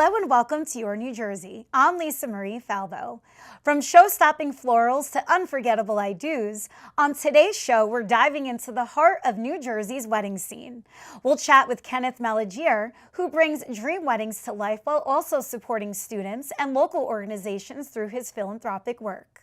Hello and welcome to Your New Jersey. I'm Lisa Marie Falvo. From show-stopping florals to unforgettable I-dos, on today's show we're diving into the heart of New Jersey's wedding scene. We'll chat with Kenneth Malagiere, who brings dream weddings to life while also supporting students and local organizations through his philanthropic work.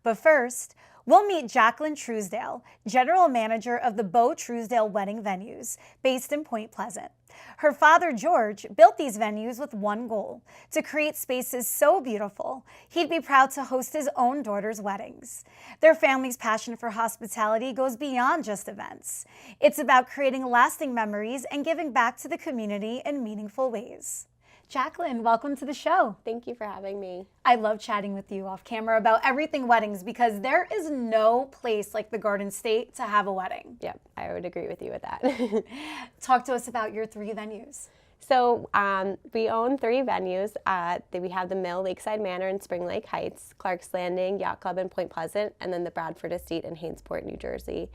But first, we'll meet Jacqueline Truesdale, General Manager of the Beau Truesdale Wedding Venues, based in Point Pleasant. Her father, George, built these venues with one goal: to create spaces so beautiful, he'd be proud to host his own daughter's weddings. Their family's passion for hospitality goes beyond just events. It's about creating lasting memories and giving back to the community in meaningful ways. Jacqueline, welcome to the show. Thank you for having me. I love chatting with you off camera about everything weddings because there is no place like the Garden State to have a wedding. Yep, I would agree with you with that. Talk to us about your three venues. So we own three venues. We have the Mill Lakeside Manor in Spring Lake Heights, Clark's Landing Yacht Club in Point Pleasant, and then the Bradford Estate in Hainesport, New Jersey.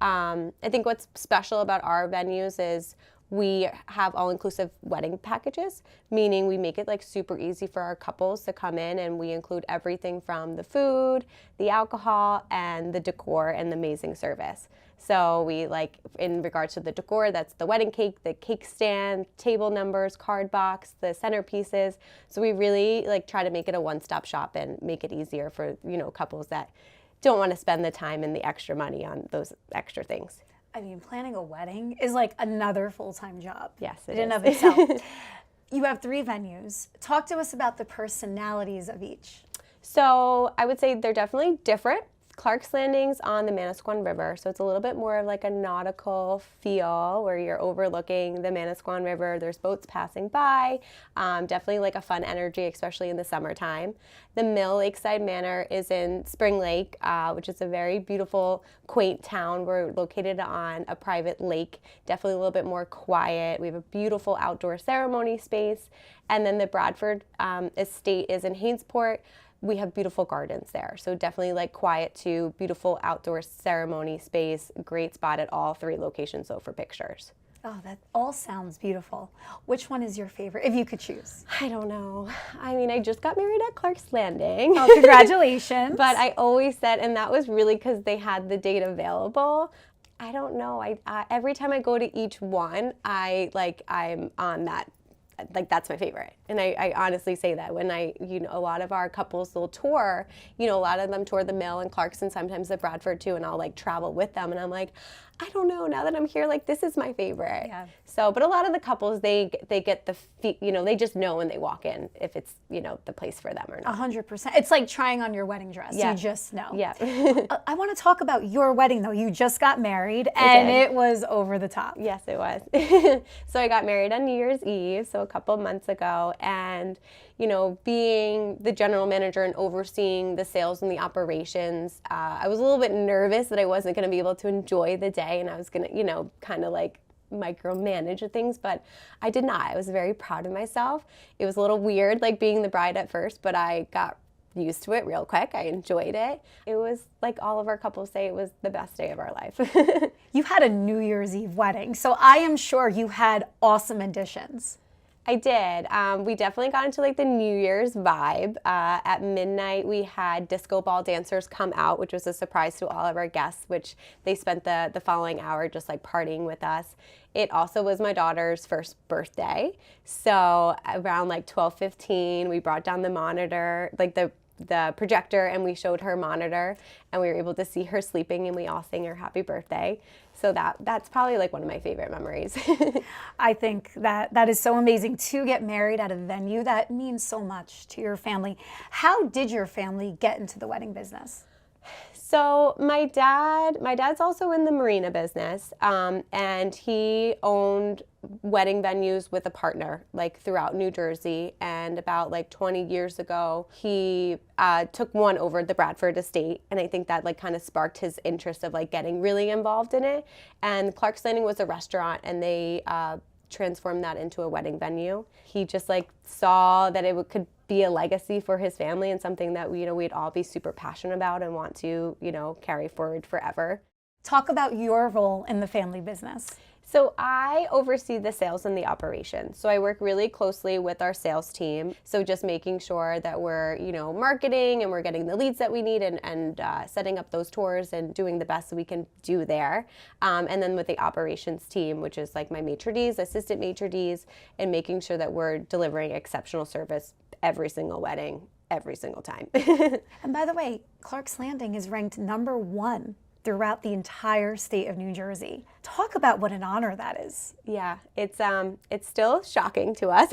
I think what's special about our venues is we have all-inclusive wedding packages, meaning we make it like super easy for our couples to come in, and we include everything from the food, the alcohol, and the decor and the amazing service. So we like, in regards to the decor, that's the wedding cake, the cake stand, table numbers, card box, the centerpieces. So we really like try to make it a one-stop shop and make it easier for, you know, couples that don't want to spend the time and the extra money on those extra things. I mean, planning a wedding is like another full-time job. Yes, it in and is. of itself. You have three venues. Talk to us about the personalities of each. So I would say they're definitely different. Clark's Landing's on the Manasquan River, so it's a little bit more of like a nautical feel where you're overlooking the Manasquan River. There's boats passing by, definitely like a fun energy, especially in the summertime. The Mill Lakeside Manor is in Spring Lake, which is a very beautiful, quaint town. We're located on a private lake, definitely a little bit more quiet. We have a beautiful outdoor ceremony space. And then the Bradford Estate is in Hainesport. We have beautiful gardens there, so definitely like quiet too, beautiful outdoor ceremony space, great spot at all three locations though for pictures. Oh, that all sounds beautiful. Which one is your favorite, if you could choose? I don't know. I mean, I just got married at Clark's Landing. Oh, congratulations. But I always said, and that was really because they had the date available. I don't know. Every time I go to each one, I'm on that. Like that's my favorite. And I honestly say that when a lot of our couples will tour, a lot of them tour the Mill and Clark's and sometimes the Bradford too, and I'll like travel with them and I'm like, I don't know, now that I'm here, like this is my favorite. Yeah. So, but a lot of the couples, they get they just know when they walk in if it's, the place for them or not. 100%. It's like trying on your wedding dress. Yeah. You just know. Yeah. I want to talk about your wedding though. You just got married and it was over the top. Yes, it was. So I got married on New Year's Eve, so a couple months ago, and being the general manager and overseeing the sales and the operations, I was a little bit nervous that I wasn't going to be able to enjoy the day and I was going to, kind of like micromanage things, but I did not. I was very proud of myself. It was a little weird, like being the bride at first, but I got used to it real quick. I enjoyed it. It was like all of our couples say, it was the best day of our life. You had a New Year's Eve wedding, so I am sure you had awesome additions. I did. We definitely got into like the New Year's vibe. At midnight, we had disco ball dancers come out, which was a surprise to all of our guests, which they spent the following hour just like partying with us. It also was my daughter's first birthday. So around like 12:15, we brought down the monitor, like the projector, and we showed her monitor and we were able to see her sleeping and we all sang her happy birthday. So that's probably like one of my favorite memories. I think that is so amazing to get married at a venue that means so much to your family. How did your family get into the wedding business? So my dad's also in the marina business, and he owned wedding venues with a partner like throughout New Jersey. And about like 20 years ago, he took one over at the Bradford Estate, and I think that like kind of sparked his interest of like getting really involved in it. And Clark's Landing was a restaurant, and they transformed that into a wedding venue. He just like saw that it could be a legacy for his family and something that we'd all be super passionate about and want to carry forward forever. Talk about your role in the family business. So I oversee the sales and the operations. So I work really closely with our sales team. So just making sure that we're, marketing and we're getting the leads that we need and setting up those tours and doing the best we can do there. And then with the operations team, which is like my maitre d's, assistant maitre d's, and making sure that we're delivering exceptional service every single wedding, every single time. And by the way, Clark's Landing is ranked #1 throughout the entire state of New Jersey. Talk about what an honor that is. Yeah, it's still shocking to us.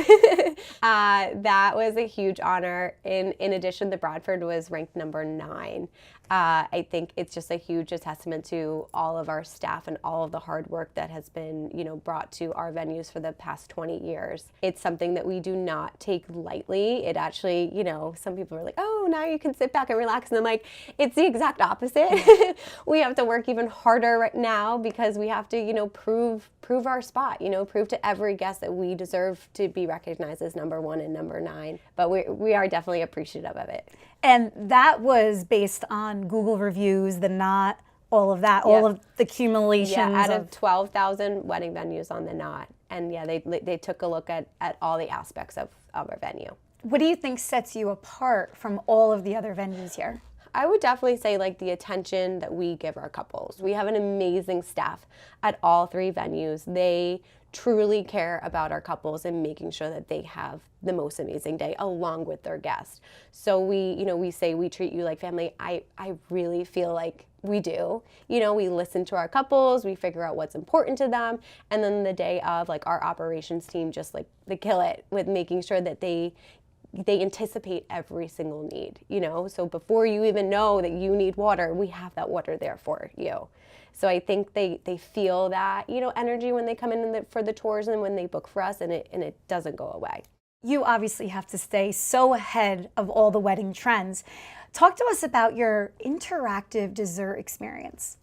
That was a huge honor. In addition, the Bradford was ranked #9. I think it's just a huge testament to all of our staff and all of the hard work that has been, brought to our venues for the past 20 years. It's something that we do not take lightly. It actually, some people are like, oh, now you can sit back and relax. And I'm like, it's the exact opposite. We have to work even harder right now because we have to, prove our spot, prove to every guest that we deserve to be recognized as #1 and #9. But we are definitely appreciative of it. And that was based on Google reviews, the Knot, all of that, all of the accumulations. Yeah, out of 12,000 wedding venues on the Knot. And yeah, they took a look at all the aspects of our venue. What do you think sets you apart from all of the other venues here? I would definitely say like the attention that we give our couples. We have an amazing staff at all 3 venues. They truly care about our couples and making sure that they have the most amazing day along with their guests. So we say we treat you like family. I really feel like we do. We listen to our couples, we figure out what's important to them, and then the day of, like, our operations team just like they kill it with making sure that they anticipate every single need, so before you even know that you need water, we have that water there for you. So I think they feel that, energy when they come in for the tours and when they book for us, and it doesn't go away. You obviously have to stay so ahead of all the wedding trends. Talk to us about your interactive dessert experience.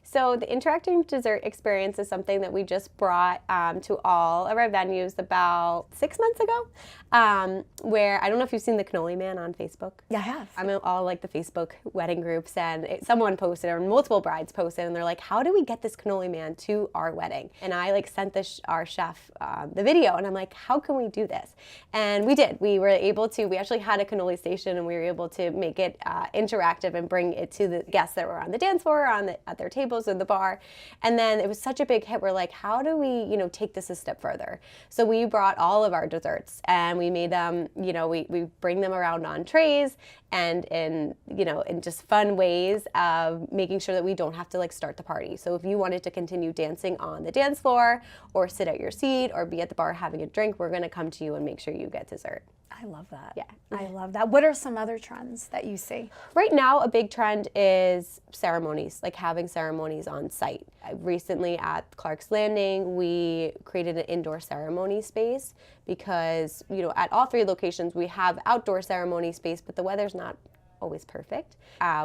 So the interactive dessert experience is something that we just brought to all of our venues about 6 months ago, where I don't know if you've seen the Cannoli Man on Facebook. Yeah, I have. I'm in all like the Facebook wedding groups, and someone posted, or multiple brides posted, and they're like, how do we get this Cannoli Man to our wedding? And I sent our chef the video, and I'm like, how can we do this? And we did. We were able to, we actually had a cannoli station, and we were able to make it interactive and bring it to the guests that were on the dance floor, at their tables, in the bar. And then it was such a big hit. We're like, how do we, take this a step further? So we brought all of our desserts and we made them, we bring them around on trays and in just fun ways of making sure that we don't have to start the party. So if you wanted to continue dancing on the dance floor or sit at your seat or be at the bar having a drink, we're going to come to you and make sure you get dessert. I love that. Yeah. I love that. What are some other trends that you see? Right now, a big trend is ceremonies, like having ceremonies on site. Recently at Clark's Landing, we created an indoor ceremony space because, at all 3 locations, we have outdoor ceremony space, but the weather's not always perfect.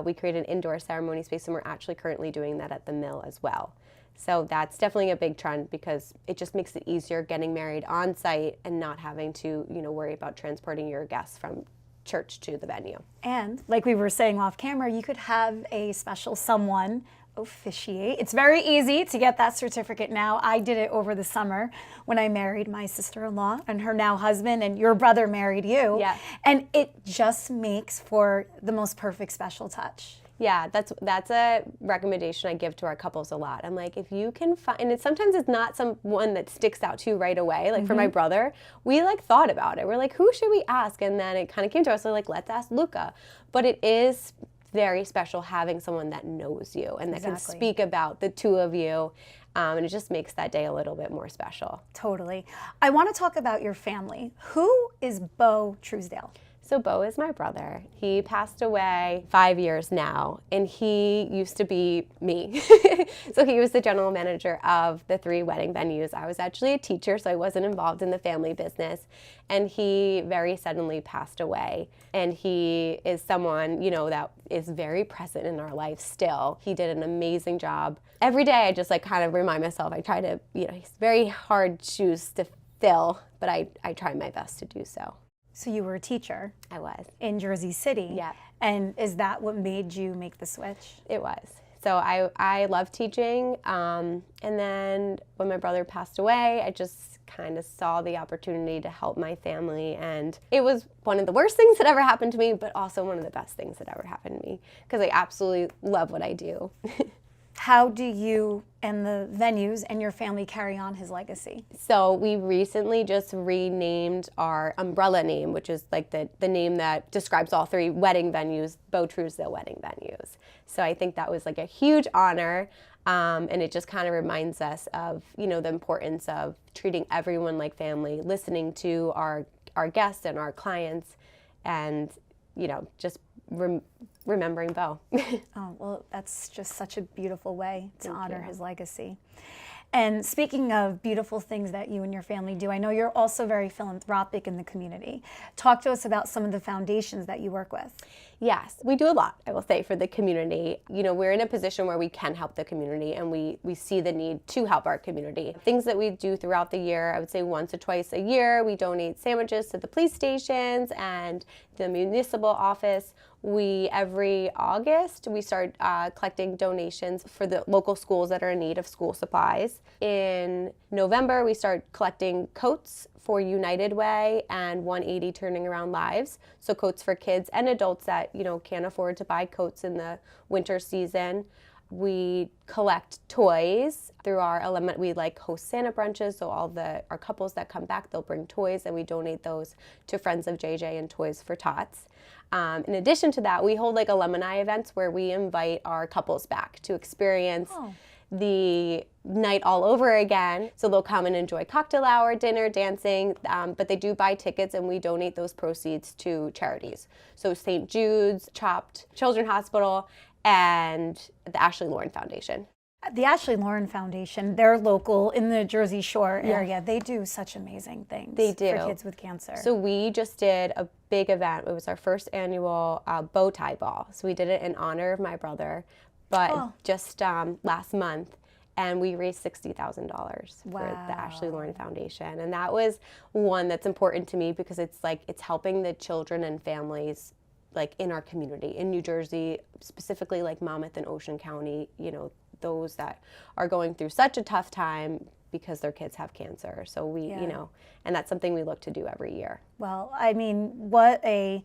We created an indoor ceremony space, and we're actually currently doing that at the Mill as well. So that's definitely a big trend because it just makes it easier getting married on site and not having to, worry about transporting your guests from church to the venue. And like we were saying off camera, you could have a special someone officiate. It's very easy to get that certificate now. I did it over the summer when I married my sister-in-law and her now husband, and your brother married you. Yeah. And it just makes for the most perfect special touch. Yeah, that's a recommendation I give to our couples a lot. I'm like, if you can find, and sometimes it's not someone that sticks out to you right away. Like for my brother, we thought about it. We're like, who should we ask? And then it kind of came to us, so let's ask Luca. But it is very special having someone that knows you and that can speak about the 2 of you. And it just makes that day a little bit more special. Totally. I want to talk about your family. Who is Beau Truesdale? So Beau is my brother. He passed away 5 years now, and he used to be me. So he was the general manager of the 3 wedding venues. I was actually a teacher, so I wasn't involved in the family business. And he very suddenly passed away. And he is someone, that is very present in our life still. He did an amazing job. Every day I just kind of remind myself, I try to, he's very hard shoes to fill, but I try my best to do so. So you were a teacher. I was. In Jersey City. Yeah. And is that what made you make the switch? It was. So I love teaching. And then when my brother passed away, I just kind of saw the opportunity to help my family. And it was one of the worst things that ever happened to me, but also one of the best things that ever happened to me, because I absolutely love what I do. How do you and the venues and your family carry on his legacy? So we recently just renamed our umbrella name, which is like the name that describes all 3 wedding venues, Beau Truesdale Wedding Venues. So I think that was like a huge honor. And it just kind of reminds us of, you know, the importance of treating everyone like family, listening to our guests and our clients, and, you know, just remembering Beau. Oh, well, that's just such a beautiful way to honor his legacy. And speaking of beautiful things that you and your family do, I know you're also very philanthropic in the community. Talk to us about some of the foundations that you work with. Yes, we do a lot, I will say, for the community. You know, we're in a position where we can help the community, and we see the need to help our community. Things that we do throughout the year, I would say once or twice a year, we donate sandwiches to the police stations and the municipal office. Every August, we start collecting donations for the local schools that are in need of school supplies. In November, we start collecting coats for United Way and 180 Turning Around Lives. So coats for kids and adults that, you know, can't afford to buy coats in the winter season. We collect toys through we like host Santa brunches, so our couples that come back, they'll bring toys, and we donate those to Friends of JJ and Toys for Tots. In addition to that, we hold like alumni events where we invite our couples back to experience the night all over again. So they'll come and enjoy cocktail hour, dinner, dancing, but they do buy tickets, and we donate those proceeds to charities. So St. Jude's, Chopped, Children's Hospital, and the Ashley Lauren Foundation. The Ashley Lauren Foundation, they're local in the Jersey Shore area. They do such amazing things for kids with cancer. So we just did a big event. It was our first annual bow tie ball. So we did it in honor of my brother, but just last month. And we raised $60,000 for the Ashley Lauren Foundation. And that was one that's important to me, because it's helping the children and families like in our community in New Jersey, specifically like Monmouth and Ocean County, you know, those that are going through such a tough time because their kids have cancer. So you know, and that's something we look to do every year. Well, I mean, what a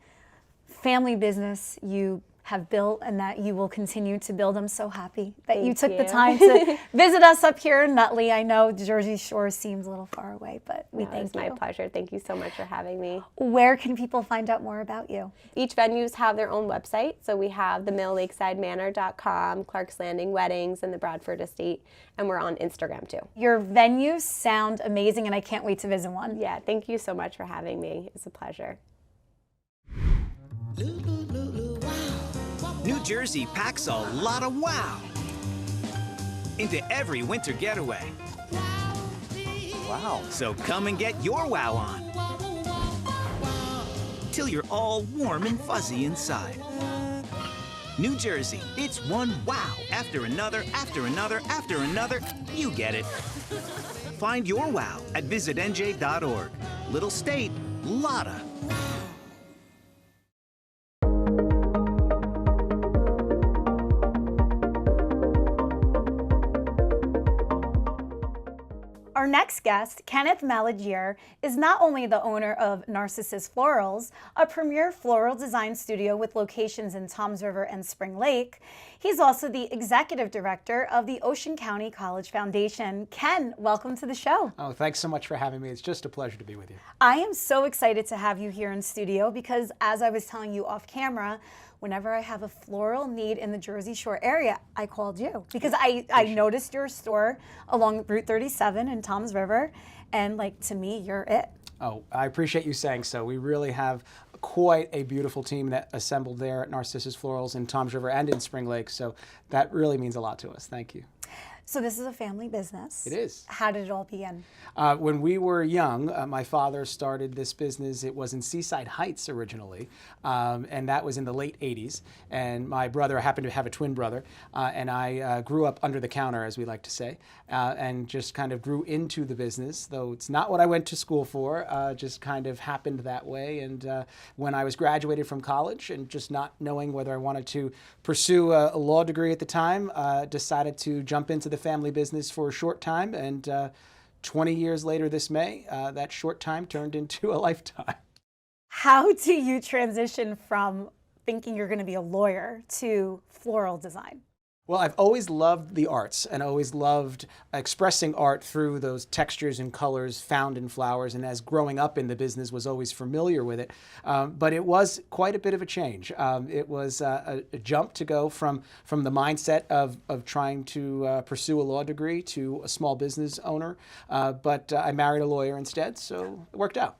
family business you have built, and that you will continue to build. I'm so happy that you took the time to visit us up here in Nutley. I know Jersey Shore seems a little far away, but we thank you. It's my pleasure. Thank you so much for having me. Where can people find out more about you? Each venues have their own website. So we have the milllakesidemanor.com, Clark's Landing Weddings, and the Bradford Estate, and we're on Instagram too. Your venues sound amazing, and I can't wait to visit one. Yeah, thank you so much for having me. It's a pleasure. New Jersey packs a lot of wow into every winter getaway. Wow. So come and get your wow on, till you're all warm and fuzzy inside. New Jersey, it's one wow after another, after another, after another. You get it. Find your wow at visitnj.org. Little state, lotta. Our next guest, Kenneth Malagiere, is not only the owner of Narcissus Florals, a premier floral design studio with locations in Toms River and Spring Lake, he's also the executive director of the Ocean County College Foundation. Ken, welcome to the show. Oh, thanks so much for having me. It's just a pleasure to be with you. I am so excited to have you here in studio because, as I was telling you off camera, whenever I have a floral need in the Jersey Shore area, I called you because I noticed your store along Route 37 in Toms River, and like, to me, you're it. Oh, I appreciate you saying so. We really have quite a beautiful team that assembled there at Narcissus Florals in Toms River and in Spring Lake, so that really means a lot to us. Thank you. So this is a family business. It is. How did it all begin? When we were young, my father started this business. It was in Seaside Heights originally, and that was in the late 80s. And my brother, I happened to have a twin brother, and I grew up under the counter, as we like to say, and just kind of grew into the business, though it's not what I went to school for, just kind of happened that way. And when I was graduated from college and just not knowing whether I wanted to pursue a law degree at the time, decided to jump into the family business for a short time, and 20 years later this May, that short time turned into a lifetime. How do you transition from thinking you're going to be a lawyer to floral design? Well, I've always loved the arts and always loved expressing art through those textures and colors found in flowers, and as growing up in the business was always familiar with it. But it was quite a bit of a change. It was a jump to go from the mindset of trying to pursue a law degree to a small business owner. But I married a lawyer instead, so it worked out.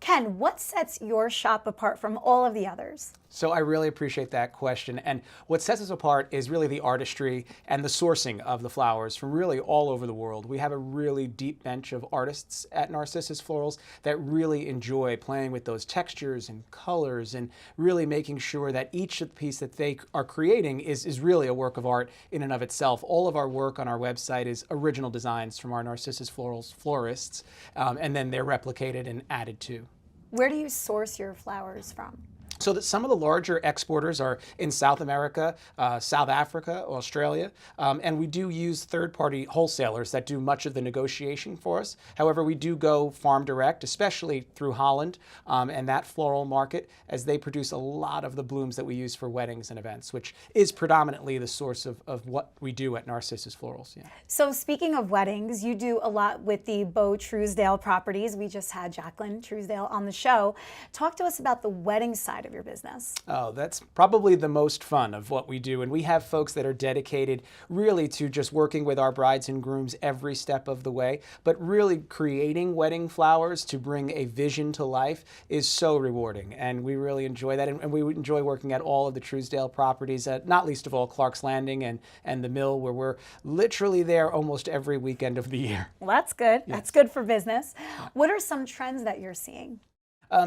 Ken, what sets your shop apart from all of the others? So I really appreciate that question. And what sets us apart is really the artistry and the sourcing of the flowers from really all over the world. We have a really deep bench of artists at Narcissus Florals that really enjoy playing with those textures and colors and really making sure that each piece that they are creating is really a work of art in and of itself. All of our work on our website is original designs from our Narcissus Florals florists, and then they're replicated and added to. Where do you source your flowers from? So that some of the larger exporters are in South America, South Africa, Australia, and we do use third-party wholesalers that do much of the negotiation for us. However, we do go farm direct, especially through Holland and that floral market, as they produce a lot of the blooms that we use for weddings and events, which is predominantly the source of what we do at Narcissus Florals. Yeah. So speaking of weddings, you do a lot with the Beau Truesdale properties. We just had Jacqueline Truesdale on the show. Talk to us about the wedding side of your business. Oh, that's probably the most fun of what we do. And we have folks that are dedicated really to just working with our brides and grooms every step of the way. But really creating wedding flowers to bring a vision to life is so rewarding. And we really enjoy that. And we enjoy working at all of the Truesdale properties, not least of all Clark's Landing and the Mill, where we're literally there almost every weekend of the year. Well, that's good. Yes. That's good for business. What are some trends that you're seeing?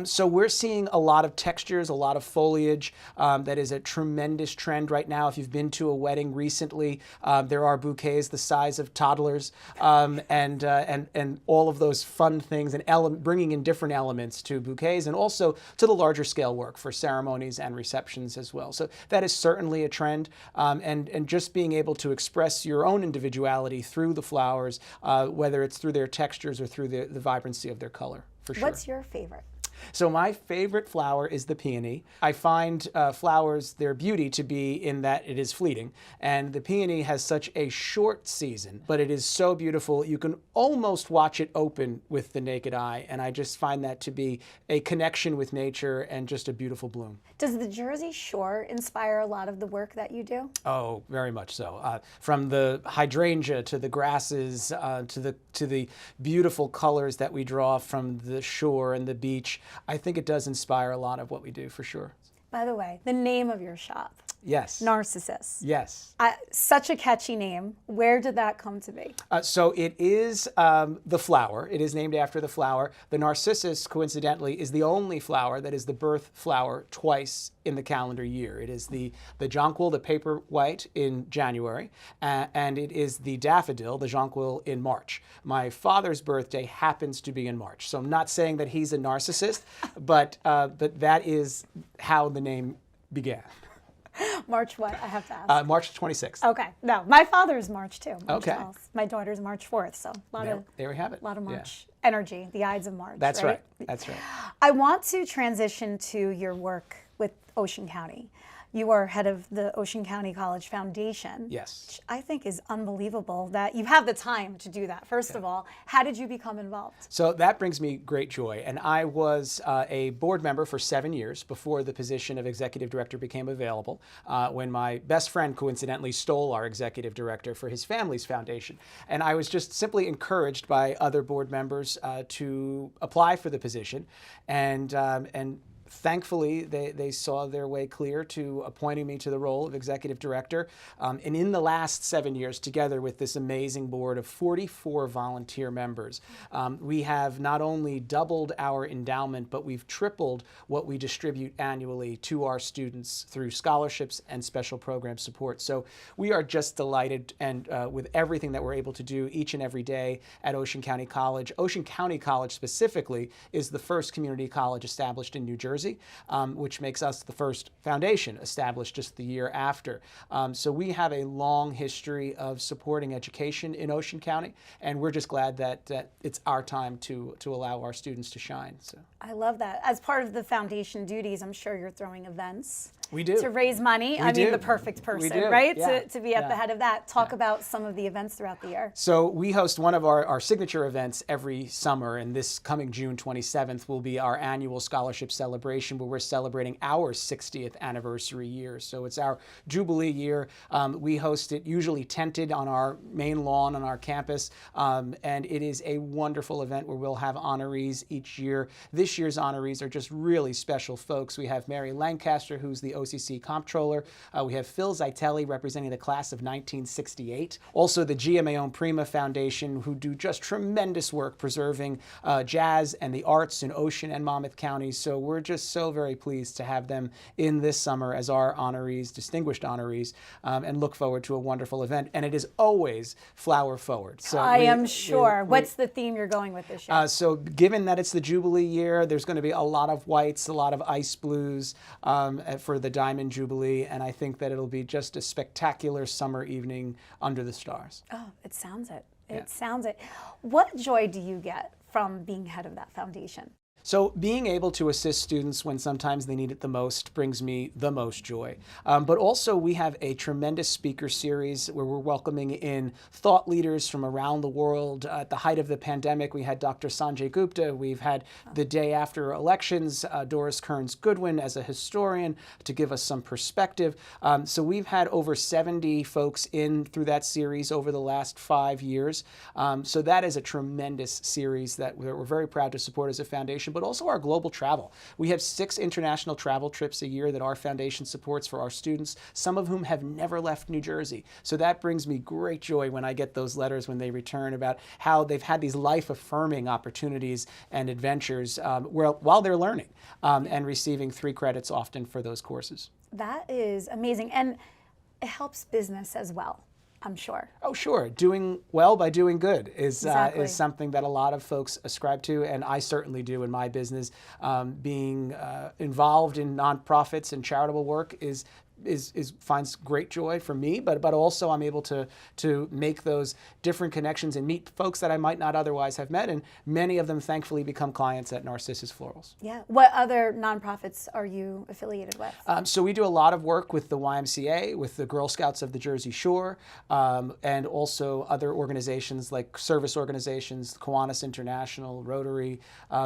So we're seeing a lot of textures, a lot of foliage. That is a tremendous trend right now. If you've been to a wedding recently, there are bouquets the size of toddlers, and all of those fun things, and bringing in different elements to bouquets, and also to the larger scale work for ceremonies and receptions as well. So that is certainly a trend, and just being able to express your own individuality through the flowers, whether it's through their textures or through the vibrancy of their color, for sure. What's your favorite? So my favorite flower is the peony. I find flowers, their beauty to be in that it is fleeting. And the peony has such a short season, but it is so beautiful. You can almost watch it open with the naked eye. And I just find that to be a connection with nature and just a beautiful bloom. Does the Jersey Shore inspire a lot of the work that you do? Oh, very much so. From the hydrangea to the grasses to the beautiful colors that we draw from the shore and the beach, I think it does inspire a lot of what we do, for sure. By the way, the name of your shop. Yes. Narcissus. Yes. Such a catchy name. Where did that come to be? So it is the flower. It is named after the flower. The narcissus, coincidentally, is the only flower that is the birth flower twice in the calendar year. It is the jonquil, the paper white, in January, and it is the daffodil, the jonquil, in March. My father's birthday happens to be in March. So I'm not saying that he's a narcissist, but that is how the name began. March what? I have to ask. March 26th. Okay. No, my father's March too. March Okay. 12th. My daughter's March 4th. So There we have it. A lot of Yeah. March energy, the Ides of March. That's right. That's right. I want to transition to your work with Ocean County. You are head of the Ocean County College Foundation. Yes. Which I think is unbelievable that you have the time to do that. First of all, how did you become involved? So that brings me great joy. And I was a board member for 7 years before the position of executive director became available, when my best friend coincidentally stole our executive director for his family's foundation. And I was just simply encouraged by other board members to apply for the position. And thankfully, they saw their way clear to appointing me to the role of executive director. And in the last 7 years, together with this amazing board of 44 volunteer members, we have not only doubled our endowment, but we've tripled what we distribute annually to our students through scholarships and special program support. So we are just delighted and with everything that we're able to do each and every day at Ocean County College. Ocean County College specifically is the first community college established in New Jersey, which makes us the first foundation established just the year after. So we have a long history of supporting education in Ocean County, and we're just glad that it's our time to allow our students to shine. So I love that. As part of the foundation duties, I'm sure you're throwing events. We do. To raise money. We I do. mean, the perfect person, do. right? Yeah. To be at the Yeah. head of that. Talk about some of the events throughout the year. So we host one of our signature events every summer, and this coming June 27th will be our annual scholarship celebration, where we're celebrating our 60th anniversary year. So it's our Jubilee year. We host it usually tented on our main lawn on our campus, and it is a wonderful event where we'll have honorees each year. This year's honorees are just really special folks. We have Mary Lancaster, who's the OCC comptroller. We have Phil Zitelli, representing the class of 1968. Also the GMAON Prima Foundation, who do just tremendous work preserving jazz and the arts in Ocean and Monmouth counties. So we're just so very pleased to have them in this summer as our honorees, distinguished honorees, and look forward to a wonderful event. And it is always flower forward. So I am sure. What's the theme you're going with this year? So given that it's the Jubilee year, there's going to be a lot of whites, a lot of ice blues for the Diamond Jubilee, and I think that it'll be just a spectacular summer evening under the stars. Oh, it sounds it. It sounds it. What joy do you get from being head of that foundation? So being able to assist students when sometimes they need it the most brings me the most joy. But also we have a tremendous speaker series where we're welcoming in thought leaders from around the world. At the height of the pandemic, we had Dr. Sanjay Gupta. We've had the day after elections, Doris Kearns Goodwin as a historian to give us some perspective. So we've had over 70 folks in through that series over the last 5 years. So that is a tremendous series that we're very proud to support as a foundation, but also our global travel. We have 6 international travel trips a year that our foundation supports for our students, some of whom have never left New Jersey. So that brings me great joy when I get those letters when they return about how they've had these life-affirming opportunities and adventures while they're learning and receiving 3 credits often for those courses. That is amazing. And it helps business as well, I'm sure. Oh, sure. Doing well by doing good is something that a lot of folks ascribe to, and I certainly do in my business. Being involved in nonprofits and charitable work finds great joy for me, but also I'm able to make those different connections and meet folks that I might not otherwise have met, and many of them thankfully become clients at Narcissus Florals. Yeah. What other nonprofits are you affiliated with? So we do a lot of work with the YMCA, with the Girl Scouts of the Jersey Shore, and also other organizations like service organizations, Kiwanis International, Rotary.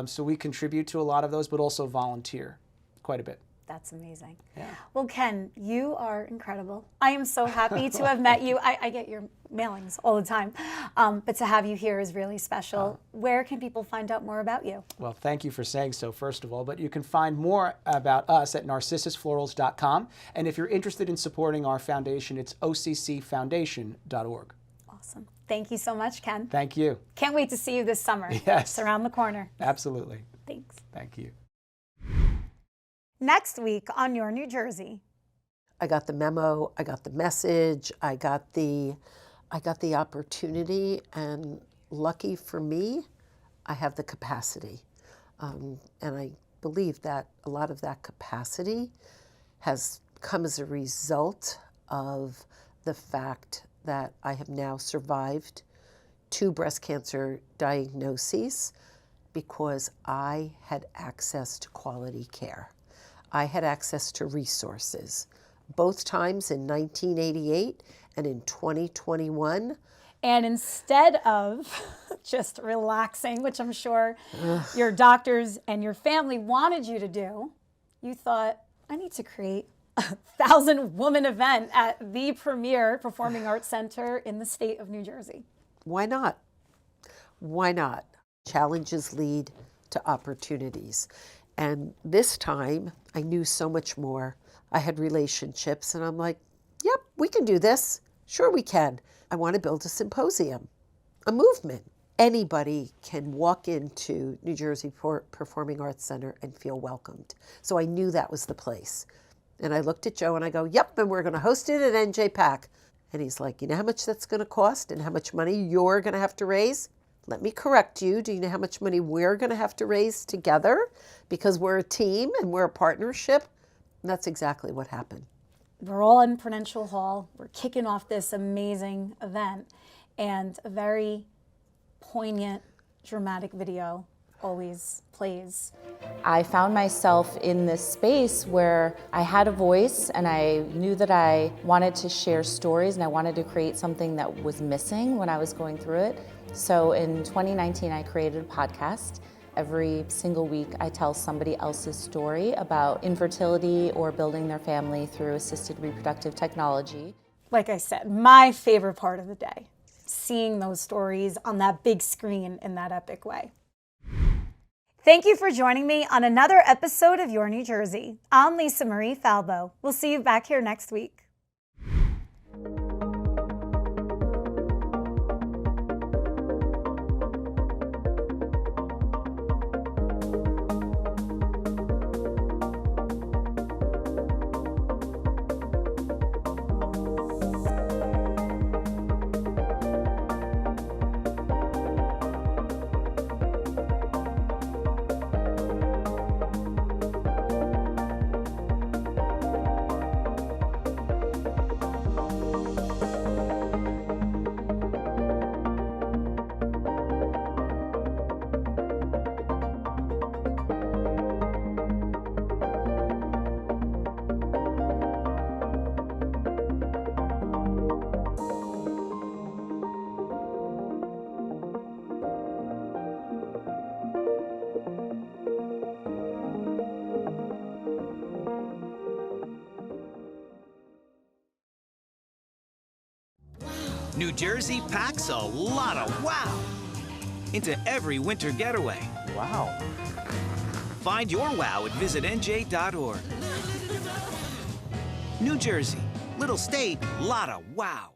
So we contribute to a lot of those, but also volunteer quite a bit. That's amazing. Yeah. Well, Ken, you are incredible. I am so happy to have met you. I get your mailings all the time, but to have you here is really special. Where can people find out more about you? Well, thank you for saying so, first of all, but you can find more about us at narcissusflorals.com, and if you're interested in supporting our foundation, it's occfoundation.org. Awesome. Thank you so much, Ken. Thank you. Can't wait to see you this summer. Yes. It's around the corner. Absolutely. Thanks. Thank you. Next week on Your New Jersey. I got the memo, I got the message, I got the opportunity, and lucky for me, I have the capacity. And I believe that a lot of that capacity has come as a result of the fact that I have now survived 2 breast cancer diagnoses because I had access to quality care. I had access to resources, both times in 1988 and in 2021. And instead of just relaxing, which I'm sure your doctors and your family wanted you to do, you thought, I need to create a 1,000-woman event at the premier performing arts center in the state of New Jersey. Why not? Why not? Challenges lead to opportunities. And this time, I knew so much more. I had relationships, and I'm like, yep, we can do this. Sure we can. I want to build a symposium, a movement. Anybody can walk into New Jersey Performing Arts Center and feel welcomed. So I knew that was the place. And I looked at Joe and I go, yep, and we're going to host it at ONNJ PAC. And he's like, you know how much that's going to cost and how much money you're going to have to raise? Let me correct you. Do you know how much money we're going to have to raise together? Because we're a team and we're a partnership. And that's exactly what happened. We're all in Prudential Hall. We're kicking off this amazing event, and a very poignant, dramatic video always plays. I found myself in this space where I had a voice and I knew that I wanted to share stories and I wanted to create something that was missing when I was going through it. So in 2019, I created a podcast. Every single week, I tell somebody else's story about infertility or building their family through assisted reproductive technology. Like I said, my favorite part of the day, seeing those stories on that big screen in that epic way. Thank you for joining me on another episode of Your New Jersey. I'm Lisa Marie Falbo. We'll see you back here next week. New Jersey packs a lot of wow into every winter getaway. Wow. Find your wow at visitnj.org. New Jersey, little state, lot of wow.